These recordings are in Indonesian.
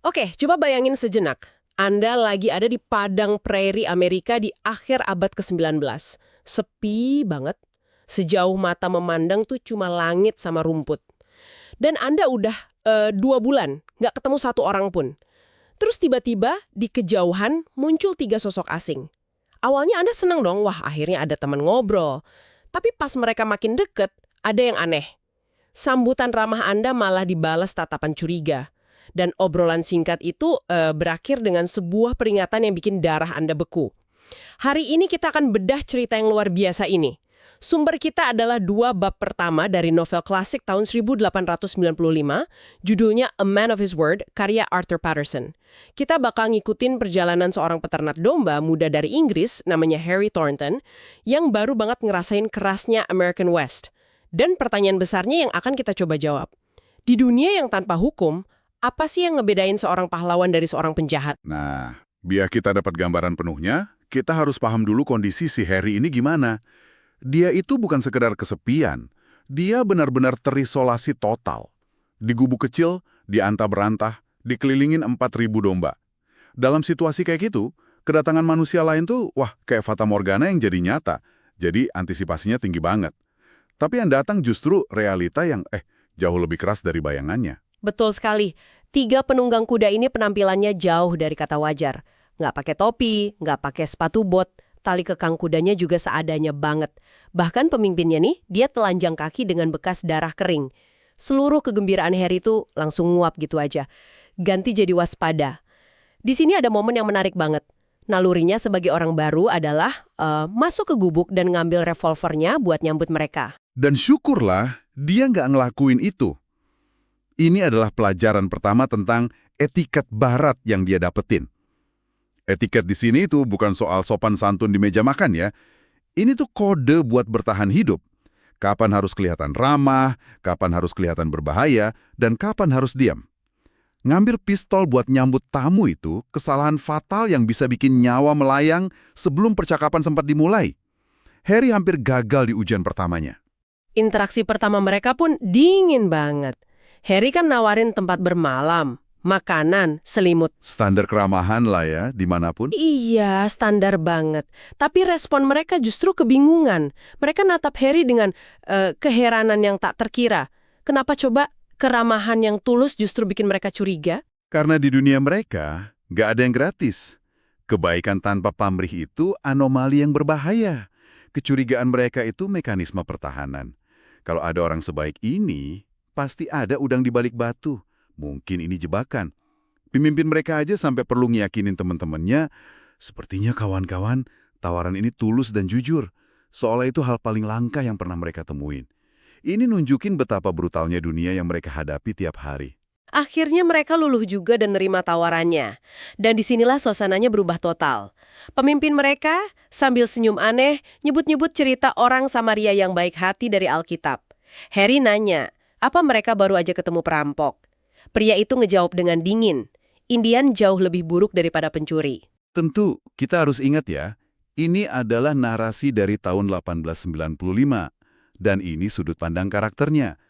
Oke, coba bayangin sejenak. Anda lagi ada di padang prairie Amerika di akhir abad ke-19. Sepi banget. Sejauh mata memandang tuh cuma langit sama rumput. Dan Anda udah 2 bulan nggak ketemu satu orang pun. Terus tiba-tiba di kejauhan muncul 3 sosok asing. Awalnya Anda senang dong, wah akhirnya ada teman ngobrol. Tapi pas mereka makin deket, ada yang aneh. Sambutan ramah Anda malah dibalas tatapan curiga. Dan obrolan singkat itu berakhir dengan sebuah peringatan yang bikin darah Anda beku. Hari ini kita akan bedah cerita yang luar biasa ini. Sumber kita adalah 2 bab pertama dari novel klasik tahun 1895, judulnya A Man of His Word, karya Arthur Patterson. Kita bakal ngikutin perjalanan seorang peternak domba muda dari Inggris, namanya Harry Thornton, yang baru banget ngerasain kerasnya American West. Dan pertanyaan besarnya yang akan kita coba jawab. Di dunia yang tanpa hukum, apa sih yang ngebedain seorang pahlawan dari seorang penjahat? Nah, biar kita dapat gambaran penuhnya, kita harus paham dulu kondisi si Harry ini gimana. Dia itu bukan sekedar kesepian, dia benar-benar terisolasi total. Di gubuk kecil, diantah-berantah, dikelilingin 4.000 domba. Dalam situasi kayak gitu, kedatangan manusia lain tuh, wah, kayak fata morgana yang jadi nyata. Jadi antisipasinya tinggi banget. Tapi yang datang justru realita yang, jauh lebih keras dari bayangannya. Betul sekali. 3 penunggang kuda ini penampilannya jauh dari kata wajar. Nggak pakai topi, nggak pakai sepatu bot, tali kekang kudanya juga seadanya banget. Bahkan pemimpinnya nih, dia telanjang kaki dengan bekas darah kering. Seluruh kegembiraan Harry itu langsung nguap gitu aja. Ganti jadi waspada. Di sini ada momen yang menarik banget. Nalurinya sebagai orang baru adalah masuk ke gubuk dan ngambil revolvernya buat nyambut mereka. Dan syukurlah, dia nggak ngelakuin itu. Ini adalah pelajaran pertama tentang etiket barat yang dia dapetin. Etiket di sini itu bukan soal sopan santun di meja makan ya. Ini tuh kode buat bertahan hidup. Kapan harus kelihatan ramah, kapan harus kelihatan berbahaya, dan kapan harus diam. Ngambil pistol buat nyambut tamu itu kesalahan fatal yang bisa bikin nyawa melayang sebelum percakapan sempat dimulai. Harry hampir gagal di ujian pertamanya. Interaksi pertama mereka pun dingin banget. Harry kan nawarin tempat bermalam, makanan, selimut. Standar keramahan lah ya, dimanapun. Iya, standar banget. Tapi respon mereka justru kebingungan. Mereka natap Harry dengan keheranan yang tak terkira. Kenapa coba keramahan yang tulus justru bikin mereka curiga? Karena di dunia mereka, nggak ada yang gratis. Kebaikan tanpa pamrih itu anomali yang berbahaya. Kecurigaan mereka itu mekanisme pertahanan. Kalau ada orang sebaik ini, pasti ada udang di balik batu. Mungkin ini jebakan. Pemimpin mereka aja sampai perlu ngiyakinin teman-temannya, sepertinya kawan-kawan, tawaran ini tulus dan jujur. Seolah itu hal paling langka yang pernah mereka temuin. Ini nunjukin betapa brutalnya dunia yang mereka hadapi tiap hari. Akhirnya mereka luluh juga dan nerima tawarannya. Dan disinilah suasananya berubah total. Pemimpin mereka sambil senyum aneh nyebut-nyebut cerita orang Samaria yang baik hati dari Alkitab. Harry nanya, apa mereka baru aja ketemu perampok? Pria itu ngejawab dengan dingin, Indian jauh lebih buruk daripada pencuri. Tentu, kita harus ingat ya, ini adalah narasi dari tahun 1895, dan ini sudut pandang karakternya.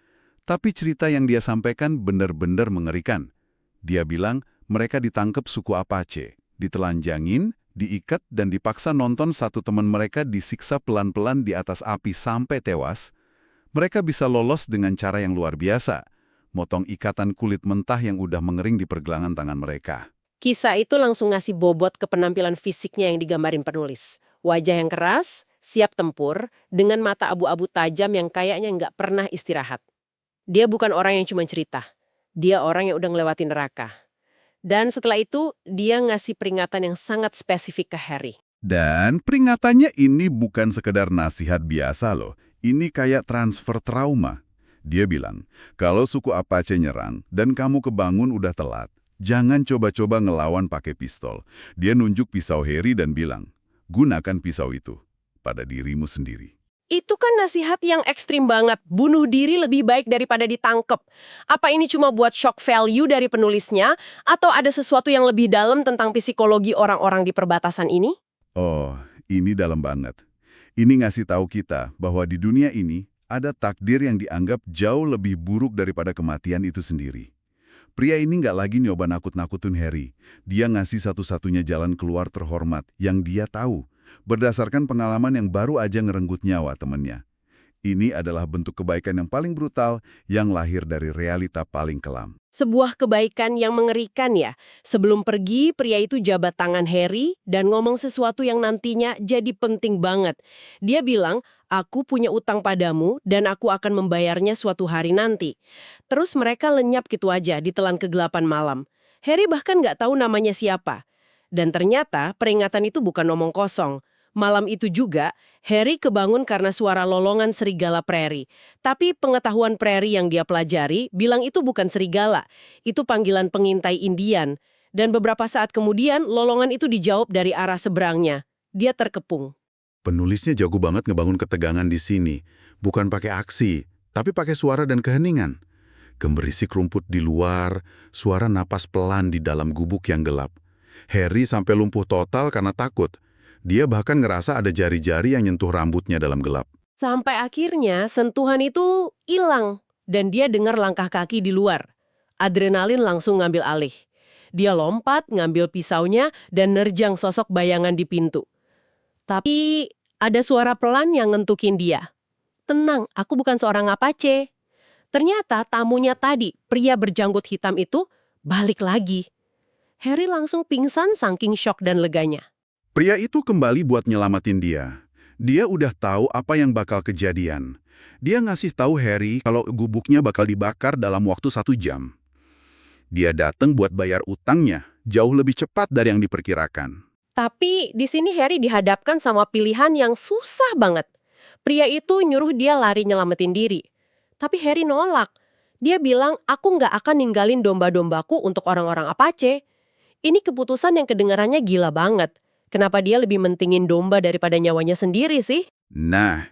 Tapi cerita yang dia sampaikan benar-benar mengerikan. Dia bilang mereka ditangkap suku Apache, ditelanjangin, diikat dan dipaksa nonton satu teman mereka disiksa pelan-pelan di atas api sampai tewas. Mereka bisa lolos dengan cara yang luar biasa, motong ikatan kulit mentah yang udah mengering di pergelangan tangan mereka. Kisah itu langsung ngasih bobot ke penampilan fisiknya yang digambarin penulis. Wajah yang keras, siap tempur, dengan mata abu-abu tajam yang kayaknya nggak pernah istirahat. Dia bukan orang yang cuma cerita. Dia orang yang udah ngelewatin neraka. Dan setelah itu, dia ngasih peringatan yang sangat spesifik ke Harry. Dan peringatannya ini bukan sekedar nasihat biasa loh. Ini kayak transfer trauma. Dia bilang, kalau suku Apache nyerang dan kamu kebangun udah telat, jangan coba-coba ngelawan pakai pistol. Dia nunjuk pisau Harry dan bilang, gunakan pisau itu pada dirimu sendiri. Itu kan nasihat yang ekstrim banget. Bunuh diri lebih baik daripada ditangkep. Apa ini cuma buat shock value dari penulisnya? Atau ada sesuatu yang lebih dalam tentang psikologi orang-orang di perbatasan ini? Oh, ini dalam banget. Ini ngasih tahu kita bahwa di dunia ini ada takdir yang dianggap jauh lebih buruk daripada kematian itu sendiri. Pria ini nggak lagi nyoba nakut-nakutin Harry. Dia ngasih satu-satunya jalan keluar terhormat yang dia tahu, berdasarkan pengalaman yang baru aja ngerenggut nyawa temannya. Ini adalah bentuk kebaikan yang paling brutal yang lahir dari realita paling kelam. Sebuah kebaikan yang mengerikan ya. Sebelum pergi, pria itu jabat tangan Harry dan ngomong sesuatu yang nantinya jadi penting banget. Dia bilang, aku punya utang padamu dan aku akan membayarnya suatu hari nanti. Terus mereka lenyap gitu aja di telan kegelapan malam. Harry bahkan nggak tahu namanya siapa. Dan ternyata peringatan itu bukan omong kosong. Malam itu juga, Harry kebangun karena suara lolongan serigala prairie. Tapi pengetahuan prairie yang dia pelajari bilang itu bukan serigala, itu panggilan pengintai Indian. Dan beberapa saat kemudian, lolongan itu dijawab dari arah seberangnya. Dia terkepung. Penulisnya jago banget ngebangun ketegangan di sini. Bukan pakai aksi, tapi pakai suara dan keheningan. Gemerisik rumput di luar, suara napas pelan di dalam gubuk yang gelap. Harry sampai lumpuh total karena takut. Dia bahkan ngerasa ada jari-jari yang nyentuh rambutnya dalam gelap. Sampai akhirnya sentuhan itu hilang dan dia dengar langkah kaki di luar. Adrenalin langsung ngambil alih. Dia lompat, ngambil pisaunya, dan nerjang sosok bayangan di pintu. Tapi ada suara pelan yang ngentukin dia. Tenang, aku bukan seorang Apache. Ternyata tamunya tadi, pria berjanggut hitam itu, balik lagi. Harry langsung pingsan saking syok dan leganya. Pria itu kembali buat nyelamatin dia. Dia udah tahu apa yang bakal kejadian. Dia ngasih tahu Harry kalau gubuknya bakal dibakar dalam waktu 1 jam. Dia datang buat bayar utangnya, jauh lebih cepat dari yang diperkirakan. Tapi di sini Harry dihadapkan sama pilihan yang susah banget. Pria itu nyuruh dia lari nyelamatin diri. Tapi Harry nolak. Dia bilang, aku nggak akan ninggalin domba-dombaku untuk orang-orang Apache. Ini keputusan yang kedengarannya gila banget. Kenapa dia lebih mentingin domba daripada nyawanya sendiri sih? Nah,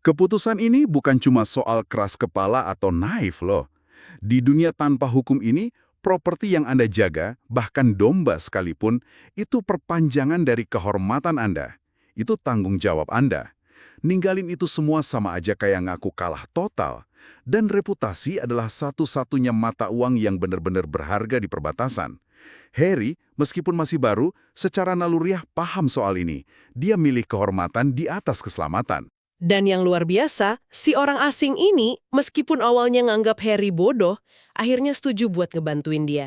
keputusan ini bukan cuma soal keras kepala atau naif loh. Di dunia tanpa hukum ini, properti yang Anda jaga, bahkan domba sekalipun, itu perpanjangan dari kehormatan Anda. Itu tanggung jawab Anda. Ninggalin itu semua sama aja kayak ngaku kalah total. Dan reputasi adalah satu-satunya mata uang yang benar-benar berharga di perbatasan. Harry, meskipun masih baru, secara naluriah paham soal ini. Dia milih kehormatan di atas keselamatan. Dan yang luar biasa, si orang asing ini, meskipun awalnya nganggap Harry bodoh, akhirnya setuju buat ngebantuin dia.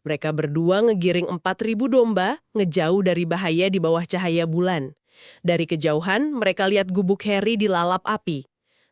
Mereka berdua ngegiring 4.000 domba, ngejauh dari bahaya di bawah cahaya bulan. Dari kejauhan, mereka lihat gubuk Harry dilalap api.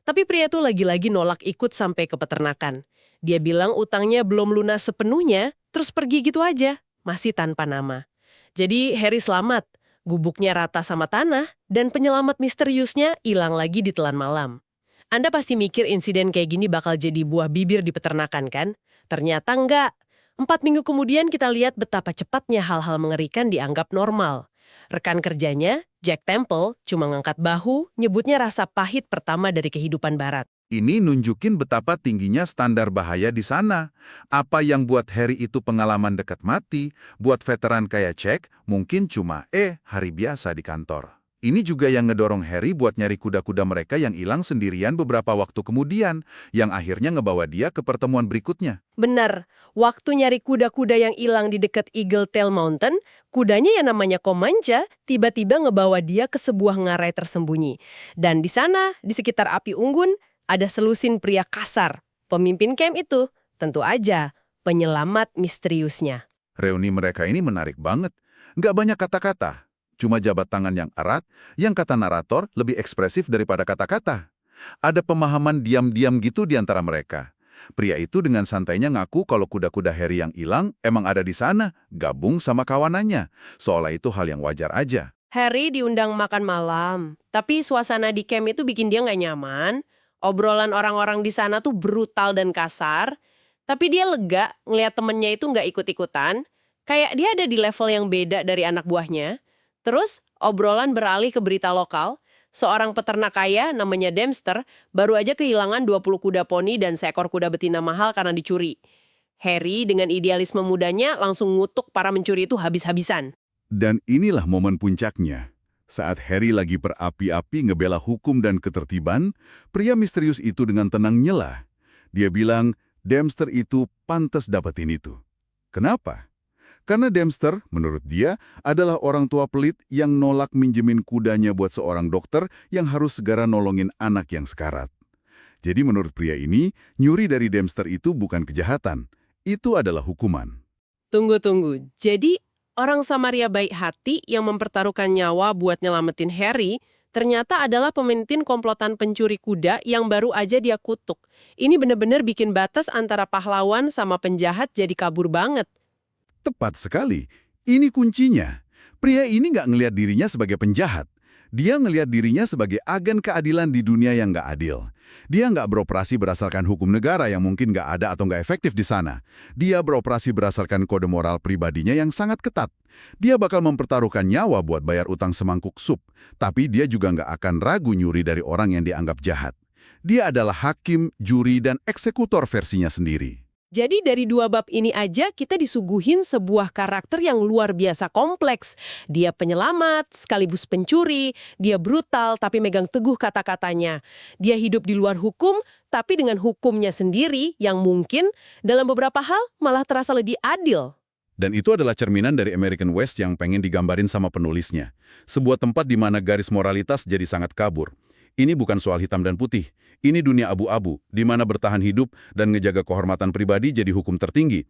Tapi pria itu lagi-lagi nolak ikut sampai ke peternakan. Dia bilang utangnya belum lunas sepenuhnya, terus pergi gitu aja, masih tanpa nama. Jadi Harry selamat, gubuknya rata sama tanah, dan penyelamat misteriusnya hilang lagi di telan malam. Anda pasti mikir insiden kayak gini bakal jadi buah bibir di peternakan kan? Ternyata enggak. 4 minggu kemudian kita lihat betapa cepatnya hal-hal mengerikan dianggap normal. Rekan kerjanya, Jack Temple, cuma ngangkat bahu, nyebutnya rasa pahit pertama dari kehidupan barat. Ini nunjukin betapa tingginya standar bahaya di sana. Apa yang buat Harry itu pengalaman dekat mati, buat veteran kayak Jack, mungkin cuma hari biasa di kantor. Ini juga yang ngedorong Harry buat nyari kuda-kuda mereka yang hilang sendirian beberapa waktu kemudian, yang akhirnya ngebawa dia ke pertemuan berikutnya. Benar, waktu nyari kuda-kuda yang hilang di dekat Eagle Tail Mountain, kudanya yang namanya Comanche tiba-tiba ngebawa dia ke sebuah ngarai tersembunyi. Dan di sana, di sekitar api unggun, ada selusin pria kasar. Pemimpin camp itu, tentu aja, penyelamat misteriusnya. Reuni mereka ini menarik banget. Nggak banyak kata-kata. Cuma jabat tangan yang erat, yang kata narator lebih ekspresif daripada kata-kata. Ada pemahaman diam-diam gitu di antara mereka. Pria itu dengan santainya ngaku kalau kuda-kuda Harry yang hilang emang ada di sana, gabung sama kawanannya. Seolah itu hal yang wajar aja. Harry diundang makan malam, tapi suasana di camp itu bikin dia nggak nyaman. Obrolan orang-orang di sana tuh brutal dan kasar, tapi dia lega ngelihat temennya itu nggak ikut-ikutan. Kayak dia ada di level yang beda dari anak buahnya. Terus, obrolan beralih ke berita lokal. Seorang peternak kaya, namanya Dempster, baru aja kehilangan 20 kuda poni dan seekor kuda betina mahal karena dicuri. Harry, dengan idealisme mudanya, langsung ngutuk para mencuri itu habis-habisan. Dan inilah momen puncaknya. Saat Harry lagi berapi-api ngebela hukum dan ketertiban, pria misterius itu dengan tenang nyela. Dia bilang, Dempster itu pantas dapetin itu. Kenapa? Karena Dempster, menurut dia, adalah orang tua pelit yang nolak minjemin kudanya buat seorang dokter yang harus segera nolongin anak yang sekarat. Jadi menurut pria ini, nyuri dari Dempster itu bukan kejahatan. Itu adalah hukuman. Tunggu. Jadi, orang Samaria baik hati yang mempertaruhkan nyawa buat nyelamatin Harry, ternyata adalah pemimpin komplotan pencuri kuda yang baru aja dia kutuk. Ini bener-bener bikin batas antara pahlawan sama penjahat jadi kabur banget. Tepat sekali. Ini kuncinya. Pria ini nggak ngelihat dirinya sebagai penjahat. Dia ngelihat dirinya sebagai agen keadilan di dunia yang nggak adil. Dia nggak beroperasi berdasarkan hukum negara yang mungkin nggak ada atau nggak efektif di sana. Dia beroperasi berdasarkan kode moral pribadinya yang sangat ketat. Dia bakal mempertaruhkan nyawa buat bayar utang semangkuk sup. Tapi dia juga nggak akan ragu nyuri dari orang yang dianggap jahat. Dia adalah hakim, juri, dan eksekutor versinya sendiri. Jadi dari dua bab ini aja kita disuguhin sebuah karakter yang luar biasa kompleks. Dia penyelamat, sekaligus pencuri, dia brutal tapi megang teguh kata-katanya. Dia hidup di luar hukum, tapi dengan hukumnya sendiri yang mungkin dalam beberapa hal malah terasa lebih adil. Dan itu adalah cerminan dari American West yang pengen digambarin sama penulisnya. Sebuah tempat di mana garis moralitas jadi sangat kabur. Ini bukan soal hitam dan putih. Ini dunia abu-abu, di mana bertahan hidup dan ngejaga kehormatan pribadi jadi hukum tertinggi.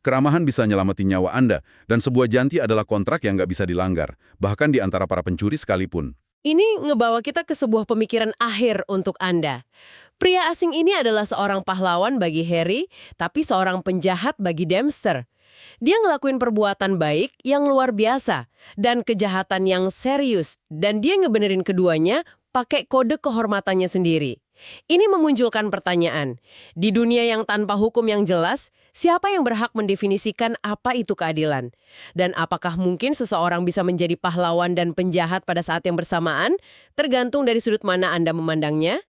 Keramahan bisa nyelamatin nyawa Anda, dan sebuah janji adalah kontrak yang nggak bisa dilanggar, bahkan di antara para pencuri sekalipun. Ini ngebawa kita ke sebuah pemikiran akhir untuk Anda. Pria asing ini adalah seorang pahlawan bagi Harry, tapi seorang penjahat bagi Dempster. Dia ngelakuin perbuatan baik yang luar biasa, dan kejahatan yang serius, dan dia ngebenerin keduanya pakai kode kehormatannya sendiri. Ini memunculkan pertanyaan, di dunia yang tanpa hukum yang jelas, siapa yang berhak mendefinisikan apa itu keadilan? Dan apakah mungkin seseorang bisa menjadi pahlawan dan penjahat pada saat yang bersamaan? Tergantung dari sudut mana Anda memandangnya.